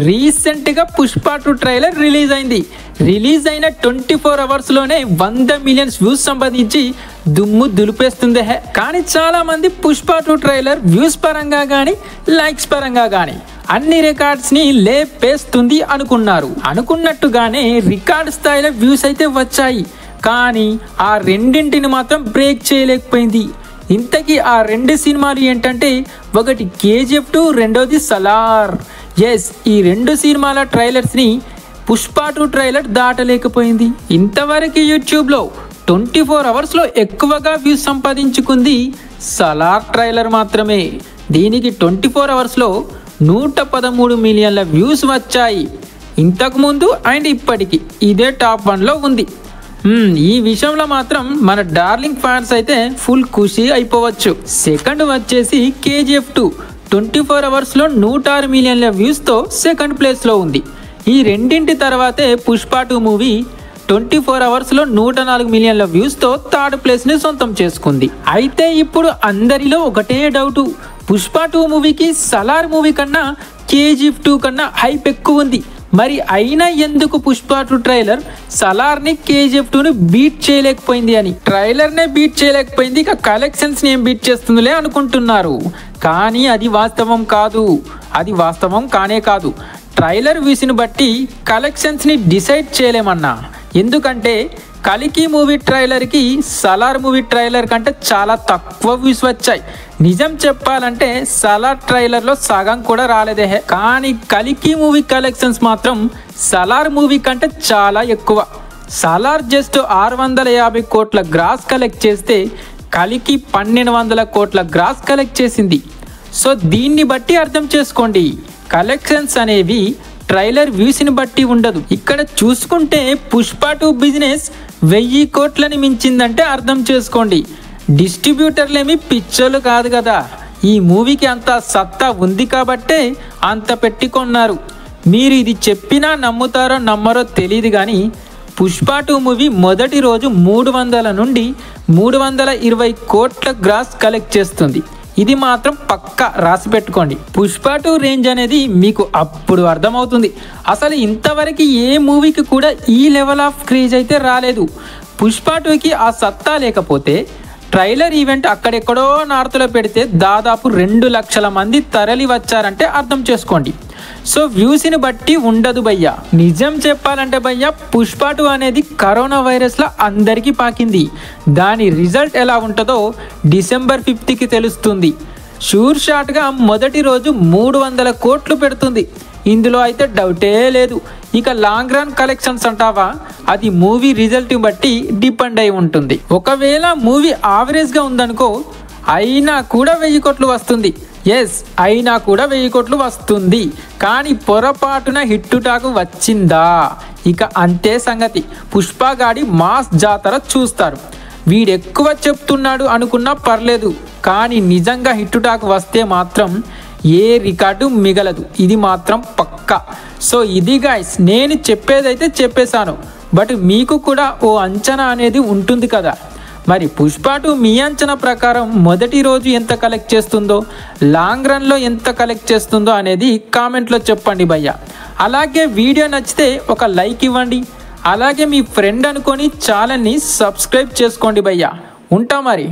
Recent గా Pushpa 2 trailer release అయింది. Release అయిన 24 అవర్స్ లోనే 100 మిలియన్స్ వ్యూస్ సంపాదించి దుమ్ము దులిపేస్తుంది. కానీ చాలా మంది పుష్ప 2 ట్రైలర్ వ్యూస్ పరంగా గానీ లైక్స్ పరంగా గానీ అన్ని రికార్డ్స్ ని లేపేస్తుంది అనుకున్నారు. అనుకున్నట్టుగానే రికార్డ్ స్థాయిలో వ్యూస్ అయితే వచ్చాయి. కానీ ఆ రెండింటిని మాత్రం బ్రేక్ చేయలేకపోయింది. ఇంతకీ ఆ రెండు సినిమాలు ఏంటంటే, ఒకటి KGF 2, రెండోది సలార్. ఎస్, ఈ రెండు సినిమాల ట్రైలర్స్ని పుష్ప 2 ట్రైలర్ దాటలేకపోయింది. ఇంతవరకు యూట్యూబ్లో 24 అవర్స్లో ఎక్కువగా వ్యూస్ సంపాదించుకుంది సలార్ ట్రైలర్ మాత్రమే. దీనికి 24 అవర్స్లో 113 మిలియన్ల వ్యూస్ వచ్చాయి. ఇంతకుముందు అండ్ ఇప్పటికి ఇదే టాప్ 1లో ఉంది. ఈ విషయంలో మాత్రం మన డార్లింగ్ ఫ్యాన్స్ అయితే ఫుల్ ఖుషి అయిపోవచ్చు. సెకండ్ వచ్చేసి KGF 2 24 అవర్స్లో 106 మిలియన్ల వ్యూస్తో సెకండ్ ప్లేస్లో ఉంది. ఈ రెండింటి తర్వాతే పుష్ప 2 మూవీ 24 అవర్స్లో 104 మిలియన్ల వ్యూస్తో థర్డ్ ప్లేస్ని సొంతం చేసుకుంది. అయితే ఇప్పుడు అందరిలో ఒకటే డౌటు, పుష్ప 2 మూవీకి సలార్ మూవీ కన్నా KGF 2 కన్నా హైప్ ఎక్కువ ఉంది. మరి అయినా ఎందుకు పుష్ప 2 ట్రైలర్ సలార్ని KGF 2ని బీట్ చేయలేకపోయింది అని. ట్రైలర్నే బీట్ చేయలేకపోయింది, ఇక కలెక్షన్స్ని ఏం బీట్ చేస్తుందిలే అనుకుంటున్నారు. కానీ అది వాస్తవం కాదు. అది వాస్తవం కానే కాదు. ట్రైలర్ వ్యూస్ని బట్టి కలెక్షన్స్ని డిసైడ్ చేయలేమన్నా. ఎందుకంటే కలికి మూవీ ట్రైలర్కి సలార్ మూవీ ట్రైలర్ కంటే చాలా తక్కువ వ్యూస్ వచ్చాయి. నిజం చెప్పాలంటే సలార్ ట్రైలర్లో సగం కూడా రాలేదే. కానీ కలికి మూవీ కలెక్షన్స్ మాత్రం సలార్ మూవీ కంటే చాలా ఎక్కువ. సలార్ జస్ట్ 650 కోట్ల గ్రాస్ కలెక్ట్ చేస్తే కలికి 1200 కోట్ల గ్రాస్ కలెక్ట్ చేసింది. సో దీన్ని బట్టి అర్థం చేసుకోండి, కలెక్షన్స్ అనేవి ట్రైలర్ వ్యూస్ని బట్టి ఉండదు. ఇక్కడ చూసుకుంటే పుష్ప 2 బిజినెస్ 1000 కోట్లని మించిందంటే అర్థం చేసుకోండి. డిస్ట్రిబ్యూటర్లేమి పిచ్చోళ్ళు కాదు కదా. ఈ మూవీకి అంత సత్తా ఉంది కాబట్టే అంత పెట్టుకున్నారు. మీరు ఇది చెప్పినా నమ్ముతారో నమ్మరో తెలియదు కానీ పుష్ప 2 మూవీ మొదటి రోజు 300 నుండి 320 కోట్ల గ్రాస్ కలెక్ట్ చేస్తుంది. ఇది మాత్రం పక్కా రాసి పెట్టుకోండి. పుష్ప 2 రేంజ్ అనేది మీకు అప్పుడు అర్థమవుతుంది. అసలు ఇంతవరకు ఏ మూవీకి కూడా ఈ లెవెల్ ఆఫ్ క్రేజ్ అయితే రాలేదు. పుష్ప 2కి ఆ సత్తా లేకపోతే ట్రైలర్ ఈవెంట్ అక్కడెక్కడో నార్త్లో పెడితే దాదాపు 2 లక్షల మంది తరలి వచ్చారంటే అర్థం చేసుకోండి. సో వ్యూస్ని బట్టి ఉండదు భయ్యా. నిజం చెప్పాలంటే భయ్యా, పుష్ప 2 అనేది కరోనా వైరస్లో అందరికీ పాకింది. దాని రిజల్ట్ ఎలా ఉంటుందో డిసెంబర్ 5కి తెలుస్తుంది. షూర్ షాట్గా మొదటి రోజు 300 కోట్లు పెడుతుంది. ఇందులో అయితే డౌటే లేదు. ఇక లాంగ్ రన్ కలెక్షన్స్ అంటావా, అది మూవీ రిజల్ట్ బట్టి డిపెండ్ అయి ఉంటుంది. ఒకవేళ మూవీ యావరేజ్గా ఉందనుకో, అయినా కూడా 1000 కోట్లు వస్తుంది. ఎస్, అయినా కూడా 1000 కోట్లు వస్తుంది. కానీ పొరపాటున హిట్టు టాకు వచ్చిందా, ఇక అంతే సంగతి. పుష్ప గాడి మాస్ జాతర చూస్తారు. వీడెక్కువ చెప్తున్నాడు అనుకున్నా పర్లేదు, కానీ నిజంగా హిట్టు టాకు వస్తే మాత్రం ఏ రికార్డు మిగలదు. ఇది మాత్రం పక్కా. సో ఇది గైస్, నేను చెప్పేదైతే చెప్పేశాను. బట్ మీకు కూడా ఓ అంచనా అనేది ఉంటుంది కదా. మరి పుష్ప 2 మీ అంచనా ప్రకారం మొదటి రోజు ఎంత కలెక్ట్ చేస్తుందో, లాంగ్ రన్లో ఎంత కలెక్ట్ చేస్తుందో అనేది కామెంట్లో చెప్పండి భయ్య. అలాగే వీడియో నచ్చితే ఒక లైక్ ఇవ్వండి. అలాగే మీ ఫ్రెండ్ అనుకొని ఛానల్ని సబ్స్క్రైబ్ చేసుకోండి భయ్య. ఉంటా మరి.